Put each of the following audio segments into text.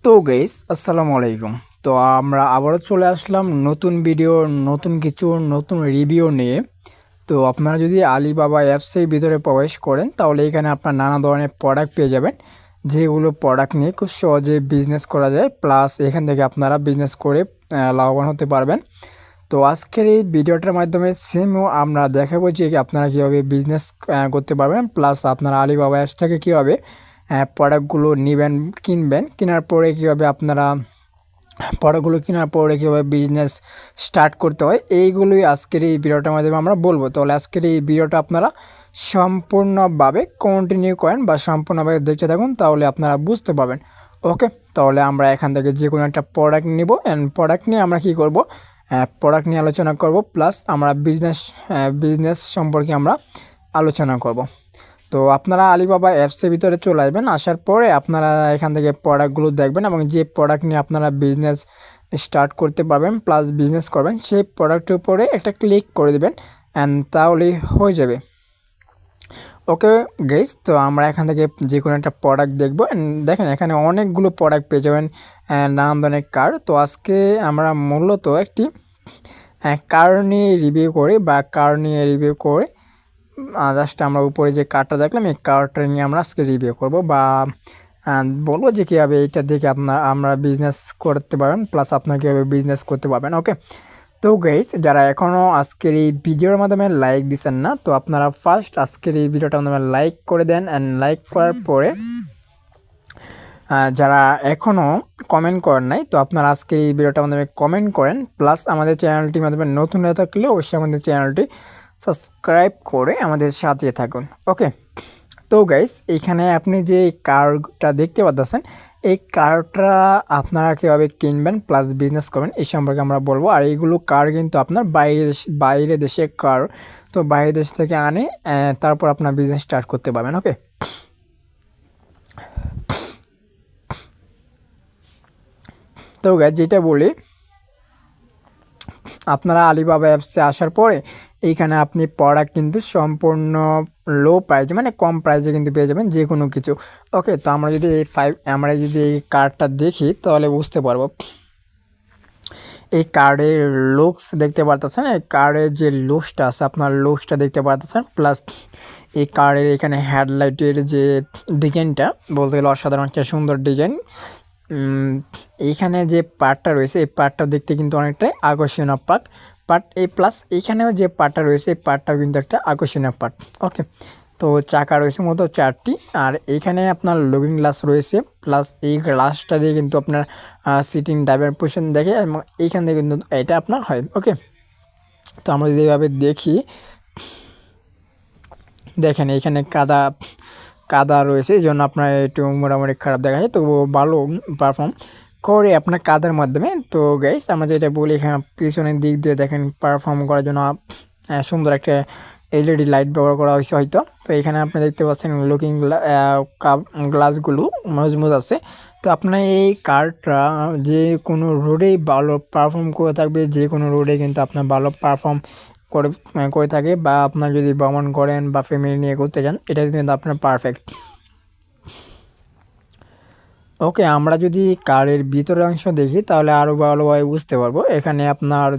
তো গাইস আসসালামু আলাইকুম। তো আমরা আবারও চলে আসলাম নতুন ভিডিও, নতুন কিছু, নতুন রিভিউ নিয়ে। তো আপনারা যদি আলিবাবা অ্যাপসের ভিতরে প্রবেশ করেন তাহলে এখানে আপনার নানা ধরনের প্রোডাক্ট পেয়ে যাবেন, যেগুলো প্রোডাক্ট নিয়ে খুব সহজে বিজনেস করা যায়, প্লাস এখান থেকে আপনারা বিজনেস করে লাভবান হতে পারবেন। তো আজকের এই ভিডিওটার মাধ্যমে সেমও আমরা দেখাবো যে আপনারা কীভাবে বিজনেস করতে পারবেন, প্লাস আপনারা আলিবাবা অ্যাপস থেকে কীভাবে প্রোডাক্টগুলো নেবেন, কিনবেন, কেনার পরে কীভাবে আপনারা প্রোডাক্টগুলো কেনার পরে কীভাবে বিজনেস স্টার্ট করতে হয়, এইগুলোই আজকের এই ভিডিওটার মাধ্যমে আমরা বলবো। তাহলে আজকের এই ভিডিওটা আপনারা সম্পূর্ণভাবে কন্টিনিউ করেন বা সম্পূর্ণভাবে দেখতে থাকুন, তাহলে আপনারা বুঝতে পারবেন। ওকে, তাহলে আমরা এখান থেকে যে কোনো একটা প্রোডাক্ট নিব, অ্যান্ড প্রোডাক্ট নিয়ে আমরা কী করব, প্রোডাক্ট নিয়ে আলোচনা করব, প্লাস আমরা বিজনেস সম্পর্কে আমরা আলোচনা করব। তো আপনারা আলিবাবা অ্যাপসের ভিতরে চলে আসবেন, আসার পরে আপনারা এখান থেকে প্রোডাক্টগুলো দেখবেন এবং যে প্রোডাক্ট নিয়ে আপনারা বিজনেস স্টার্ট করতে পারবেন প্লাস বিজনেস করবেন, সেই প্রোডাক্টের উপরে একটা ক্লিক করে দেবেন, অ্যান্ড তাহলেই হয়ে যাবে। ওকে গেস, তো আমরা এখান থেকে যে কোনো একটা প্রোডাক্ট দেখবো। দেখেন এখানে অনেকগুলো প্রোডাক্ট পেয়ে যাবেন, নানান ধরনের কার। তো আজকে আমরা মূলত একটি কার নিয়ে রিভিউ করি বা কার নিয়ে রিভিউ করে জাস্ট আমরা উপরে যে কার্ডটা দেখলাম এই কার্ডটা নিয়ে আমরা আজকে রিভিউ করব বা বলবো যে কীভাবে এটা দেখে আমরা বিজনেস করতে পারবেন, প্লাস আপনার কীভাবে বিজনেস করতে পারবেন। ওকে, তো গাইস যারা এখনও আজকের এই ভিডিওর মাধ্যমে লাইক দিচ্ছেন না, তো আপনারা ফার্স্ট আজকের এই ভিডিওটার মাধ্যমে লাইক করে দেন, অ্যান্ড লাইক করার পরে যারা এখনও কমেন্ট করেন নাই, তো আপনারা আজকের এই ভিডিওটার মাধ্যমে কমেন্ট করেন, প্লাস আমাদের চ্যানেলটির মাধ্যমে নতুন হয়ে থাকলে অবশ্যই আমাদের চ্যানেলটি সাবস্ক্রাইব করে আমাদের সাথে থাকুন। ওকে, তো গাইস এইখানে আপনি যে কার্ডটা দেখতে পাচ্ছেন, এই কার্ডটা আপনারা কীভাবে কিনবেন প্লাস বিজনেস করবেন এই সম্পর্কে আমরা বলবো। আর এইগুলো কার্ড কিন্তু আপনার বাইরে দেশের কার্ড, তো বাইরের দেশ থেকে আনে তারপর আপনার বিজনেস স্টার্ট করতে পারবেন। ওকে, তো গাইস যেটা বলি, আপনারা আলিবাবা অ্যাপসে আসার পরে এইখানে আপনি প্রোডাক্ট কিন্তু সম্পূর্ণ লো প্রাইজে মানে কম প্রাইজে কিন্তু পেয়ে যাবেন যে কোনো কিছু। ওকে, তো আমরা যদি এই কার্ডটা দেখি তাহলে বুঝতে পারবো। এই কার্ডের লুকস দেখতে পারতেছেন, এই কার্ডের যে লুকসটা আছে আপনার লুকসটা দেখতে পারতেছেন, প্লাস এই কার্ডের এখানে হেডলাইটের যে ডিজাইনটা বলতে গেলে অসাধারণ একটা সুন্দর ডিজাইন। এইখানে যে পার্টটা রয়েছে এই পার্টটা দেখতে কিন্তু অনেকটাই আকর্ষণীয় পার্ট এই প্লাস এইখানেও যে পার্টটা রয়েছে এই পার্টটাও কিন্তু একটা আকর্ষণীয় পার্ট। ওকে, তো চাকা রয়েছে মতো 4টি, আর এইখানে আপনার লুকিং গ্লাস রয়েছে, প্লাস এই গ্লাসটা দিয়ে কিন্তু আপনার সিটিং ড্রাইভার পজিশন দেখে এবং এইখান থেকে কিন্তু এটা আপনার হয়। ওকে, তো আমরা যদি এইভাবে দেখি, দেখেন এইখানে কাদা রয়েছে, এই জন্য আপনার একটু মোটামুটি খারাপ দেখা যায়, তো ভালো পারফর্ম করে আপনার কাদার মাধ্যমে। তো গাইস আমরা যেটা বলি, এখানে পিছনের দিক দিয়ে দেখেন পারফর্ম করার জন্য সুন্দর একটা এলইডি লাইট ব্যবহার করা হয়েছে হয়তো। তো এখানে আপনি দেখতে পাচ্ছেন লুকিং গ্লাসগুলো মজবুত আছে। তো আপনার এই কারটা যে কোনো রোডেই ভালো পারফর্ম করে থাকবে, যে কোনো রোডে কিন্তু আপনার ভালো পারফর্ম করে থাকে, বা আপনার যদি ভ্রমণ করেন বা ফ্যামিলি নিয়ে ঘুরতে যান এটা কিন্তু আপনার পারফেক্ট। ওকে, আমরা যদি কারের ভিতরের অংশ দেখি তাহলে আরও ভালোভাবে বুঝতে পারবো। এখানে আপনার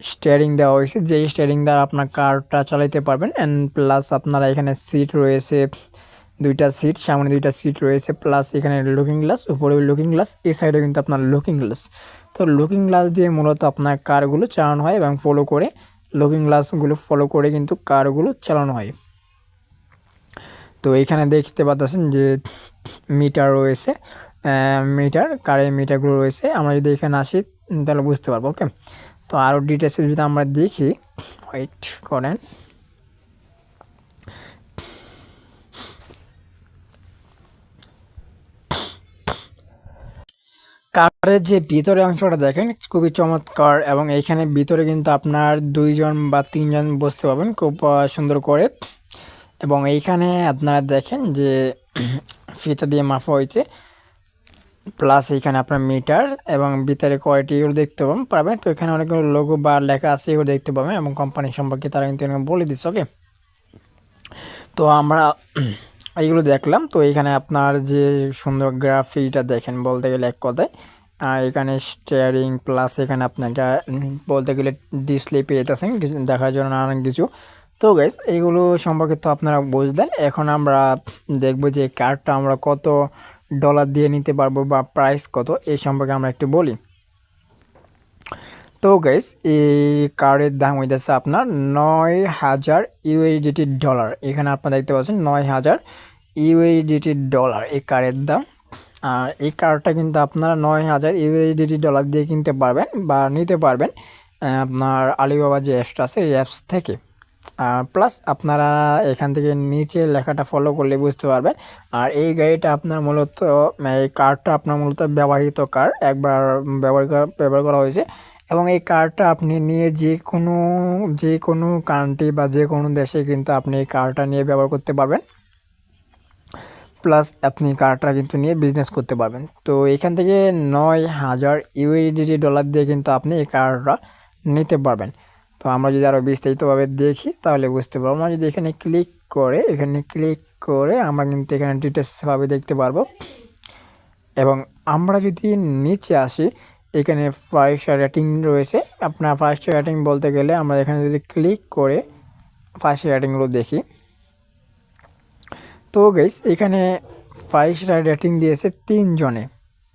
স্টিয়ারিং দেওয়া হয়েছে, যে স্টিয়ারিং দ্বারা আপনার কারটা চালাতে পারবেন, অ্যান্ড প্লাস আপনারা এখানে সিট রয়েছে, 2টা সিট, সামনে 2টা সিট রয়েছে, প্লাস এখানে লুকিং গ্লাস, উপরে লুকিং গ্লাস, এই সাইডে কিন্তু আপনার লুকিং গ্লাস। তো লুকিং গ্লাস দিয়ে মূলত আপনার কারগুলো চালানো হয় এবং লুকিং গ্লাসগুলো ফলো করে কিন্তু কারগুলো চালানো হয়। তো এখানে দেখতে পাচ্ছেন যে মিটার রয়েছে, কারের মিটারগুলো রয়েছে। আমরা যদি এখানে আসি তাহলে বুঝতে পারবো। ওকে, তো আরও ডিটেলসে যদি আমরা দেখি, ওয়েট করেন, কারের যে ভিতরে অংশটা দেখেন খুবই চমৎকার, এবং এইখানে ভিতরে কিন্তু আপনার 2জন বা 3জন বসতে পারবেন খুব সুন্দর করে। এবং এইখানে আপনারা দেখেন যে ফিতা দিয়ে মাপা হয়েছে, প্লাস এইখানে আপনার মিটার এবং ভিতরে কোয়ালিটি এগুলো দেখতে পাবেন। তো এখানে অনেকগুলো লোগো বা লেখা আছে এগুলো দেখতে পাবেন, এবং কোম্পানি সম্পর্কে তারা কিন্তু বলে দিচ্ছে। ওকে, তো আমরা এইগুলো দেখলাম। তো এখানে আপনার যে সুন্দর গ্রাফিটা দেখেন বলতে গেলে এক কথায়, আর এখানে স্টিয়ারিং প্লাস এখানে আপনাকে বলতে গেলে ডিসপ্লে পেয়ে যাচ্ছেন দেখার জন্য নানান কিছু। তো গাইস এইগুলো সম্পর্কে তো আপনারা বুঝলেন। এখন আমরা দেখব যে কার্ডটা আমরা কত ডলার দিয়ে নিতে পারবো বা প্রাইস কত এই সম্পর্কে আমরা একটু বলি। তো গাইস এই কার্ডের দাম হইতেছে আপনার 9,000 ইউএসডিটি ডলার। এখানে আপনারা দেখতে পাচ্ছেন 9,000 ইউএসডিটি ডলার এই কার্ডের দাম। আর এই কার্ডটা কিন্তু আপনারা 9,000 ইউএসডিটি ডলার দিয়ে কিনতে পারবেন বা নিতে পারবেন আপনার আলিবাবা যে অ্যাপসটা আছে এই অ্যাপস থেকে। প্লাস আপনারা এখান থেকে নিচে লেখাটা ফলো করলে বুঝতে পারবেন। আর এই গাড়িটা আপনার মূলত এই কার্ডটা আপনার মূলত ব্যবহৃত কার্ড, একবার ব্যবহার করা হয়েছে এবং এই কার্ডটা আপনি নিয়ে যে কোনো কান্ট্রি বা যে কোনো দেশে কিন্তু আপনি এই কার্ডটা নিয়ে ব্যবহার করতে পারবেন। প্লাস আপনি কার্ডটা কিন্তু নিয়ে বিজনেস করতে পারবেন। তো এখান থেকে 9,000 ইউএসডি ডলার দিয়ে কিন্তু আপনি এই কার্ডটা নিতে পারবেন। তো আমরা যদি আরও বিস্তারিতভাবে দেখি তাহলে বুঝতে পারবো। আমরা যদি এখানে ক্লিক করে আমরা কিন্তু এখানে ডিটেলসভাবে দেখতে পারবো। এবং আমরা যদি নিচে আসি এখানে 5 স্টার রেটিং রয়েছে। আপনার 5 স্টার রেটিং বলতে গেলে আমরা এখানে যদি ক্লিক করে 5 স্টার রেটিংগুলো দেখি, তো গাইস এখানে 5 স্টার রেটিং দিয়েছে 3 জনে।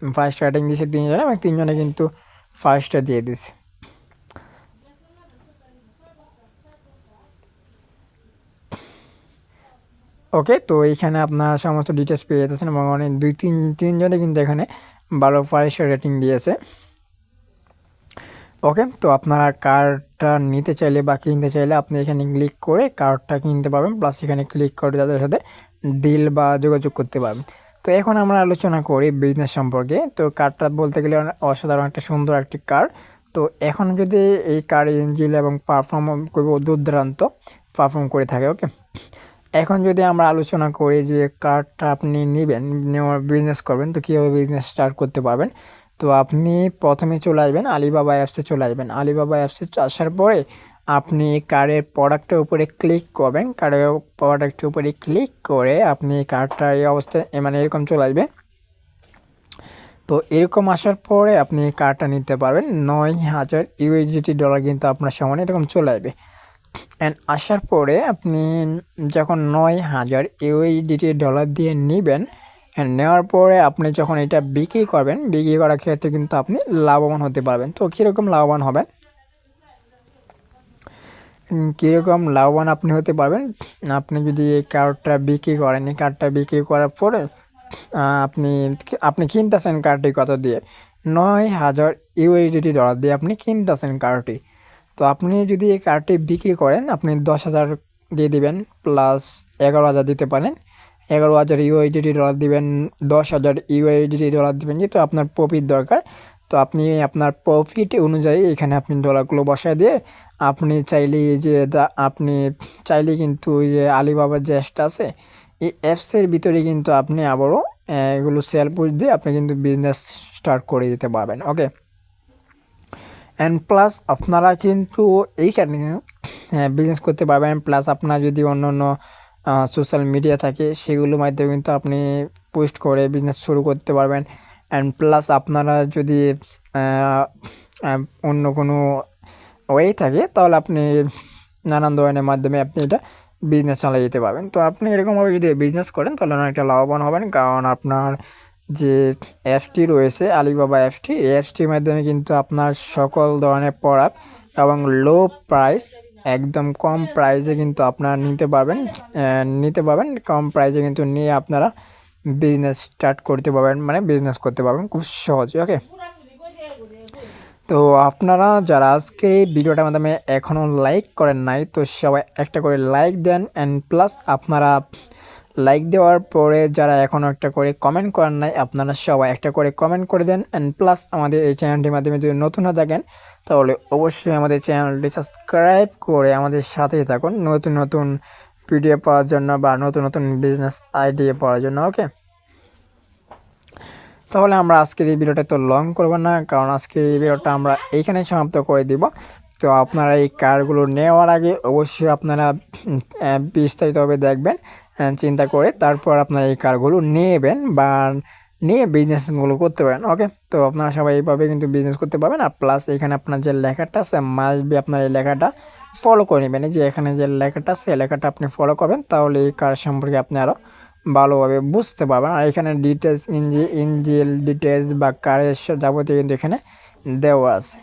5 স্টার রেটিং দিয়েছে 3 জনে এবং 3 জনে কিন্তু 5 স্টার দিয়ে দিয়েছে। ওকে, তো এইখানে আপনার সমস্ত ডিটেলস পেয়ে যেতেছেন এবং অনেক 2-3 জনে কিন্তু এখানে ভালো 5 স্টার রেটিং দিয়েছে। ওকে, তো আপনারা কার্ডটা নিতে চাইলে বা কিনতে চাইলে আপনি এখানে ক্লিক করে কার্ডটা কিনতে পারবেন। প্লাস এখানে ক্লিক করে তাদের সাথে ডিল বা যোগাযোগ করতে পারবেন। তো এখন আমরা আলোচনা করি বিজনেস সম্পর্কে। তো কার্ডটা বলতে গেলে অসাধারণ একটা সুন্দর একটি কার্ড। তো এখন যদি এই কার্ড ইঞ্জিন এবং পারফর্ম করবো দুর্দান্ত পারফর্ম করে থাকে। ওকে, এখন যদি আমরা আলোচনা করি যে কার্ডটা আপনি নেবেন, নেওয়ার বিজনেস করবেন, তো কীভাবে বিজনেস স্টার্ট করতে পারবেন। তো আপনি প্রথমে চলে আসবেন আলিবাবা অ্যাপসে চলে আসবেন। আলিবাবা অ্যাপসে আসার পরে আপনি কার্ডের প্রোডাক্টের উপরে ক্লিক করবেন। কার্ডের প্রোডাক্টের উপরে ক্লিক করে আপনি কার্ডটা এই অবস্থায় মানে এরকম চলে আসবে। তো এরকম আসার পরে আপনি কার্ডটা নিতে পারবেন। 9,000 ইউএসডি ডলার কিন্তু আপনার সামনে এরকম চলে আসবে। অ্যান্ড আসার পরে আপনি যখন 9,000 ইউএসডি ডলার দিয়ে নেবেন, নেওয়ার পরে আপনি যখন এটা বিক্রি করবেন, বিক্রি করার ক্ষেত্রে কিন্তু আপনি লাভবান হতে পারবেন। তো কীরকম লাভবান হবেন, কীরকম লাভবান আপনি হতে পারবেন, আপনি যদি এই কার্ডটা বিক্রি করেন, এই কার্ডটা বিক্রি করার পরে আপনি আপনি কিনতেছেন কার্ডটি কত দিয়ে, 9,000 ইউএসডি ডলার দিয়ে আপনি কিনতেছেন কার্ডটি। তো আপনি যদি এই কার্ডটি বিক্রি করেন আপনি 10,000 দিয়ে দিবেন, প্লাস 11,000 দিতে পারেন। 11,000 ইউএসডি ডলার দিবেন, 10,000 ইউএসডি ডলার দিবেন, যেহেতু আপনার প্রফিট দরকার। তো আপনি আপনার প্রফিট অনুযায়ী এখানে আপনি ডলারগুলো বসায় দিয়ে আপনি চাইলে কিন্তু ওই যে আলিবাবার যে অ্যাপসটা আছে এই অ্যাপসের ভিতরে কিন্তু আপনি আবারও এগুলো সেল পুশ দিয়ে আপনি কিন্তু বিজনেস স্টার্ট করে দিতে পারবেন। ওকে, অ্যান্ড প্লাস আপনারা কিন্তু এইখানে বিজনেস করতে পারবেন। প্লাস আপনার যদি অন্য অন্য সোশ্যাল মিডিয়া থাকে সেগুলোর মাধ্যমে কিন্তু আপনি পোস্ট করে বিজনেস শুরু করতে পারবেন। অ্যান্ড প্লাস আপনারা যদি অন্য কোনো ওয়ে থাকে তাহলে আপনি নানান ধরনের মাধ্যমে আপনি এটা বিজনেস চালিয়ে যেতে পারবেন। তো আপনি এরকমভাবে যদি বিজনেস করেন তাহলে অনেকটা লাভবান হবেন, কারণ আপনার যে অ্যাপসটি রয়েছে আলিবাবা অ্যাপসটি, এই অ্যাপসটির মাধ্যমে কিন্তু আপনার সকল ধরনের প্রোডাক্ট এবং লো প্রাইস, একদম কম প্রাইসে কিন্তু আপনারা নিতে পারবেন। কম প্রাইসে কিন্তু নিয়ে আপনারা বিজনেস স্টার্ট করতে পারবেন, মানে বিজনেস করতে পারবেন খুব সহজে। ওকে, তো আপনারা যারা আজকে এই ভিডিওটার মাধ্যমে এখনও লাইক করেন নাই, তো সবাই একটা করে লাইক দেন। অ্যান্ড প্লাস আপনারা লাইক দেওয়ার পরে যারা এখনও একটা করে কমেন্ট করেন নাই, আপনারা সবাই একটা করে কমেন্ট করে দেন। অ্যান্ড প্লাস আমাদের এই চ্যানেলটির মাধ্যমে যদি নতুন হয়ে থাকেন তাহলে অবশ্যই আমাদের চ্যানেলটি সাবস্ক্রাইব করে আমাদের সাথেই থাকুন নতুন নতুন ভিডিও পাওয়ার জন্য বা নতুন নতুন বিজনেস আইডিয়া পাওয়ার জন্য। ওকে, তাহলে আমরা আজকের এই ভিডিওটা তো লং করব না, কারণ আজকের এই ভিডিওটা আমরা এইখানেই সমাপ্ত করে দিব। তো আপনারা এই কারগুলো নেওয়ার আগে অবশ্যই আপনারা বিস্তারিতভাবে দেখবেন চিন্তা করে তারপর আপনার এই কারগুলো নেবেন বা নিয়ে বিজনেসগুলো করতে পারেন। ওকে, তো আপনারা সবাই এইভাবে কিন্তু বিজনেস করতে পারবেন। আর প্লাস এখানে আপনার যে লেখাটা আছে মাস্ট বি আপনার এই লেখাটা ফলো করে নেবেন। এই যে এখানে যে লেখাটা আছে এই লেখাটা আপনি ফলো করবেন, তাহলে এই কার সম্পর্কে আপনি আরও ভালোভাবে বুঝতে পারবেন। আর এখানে ডিটেলস ইঞ্জিল ডিটেলস বা কারের যাবতীয় কিন্তু এখানে দেওয়া আছে।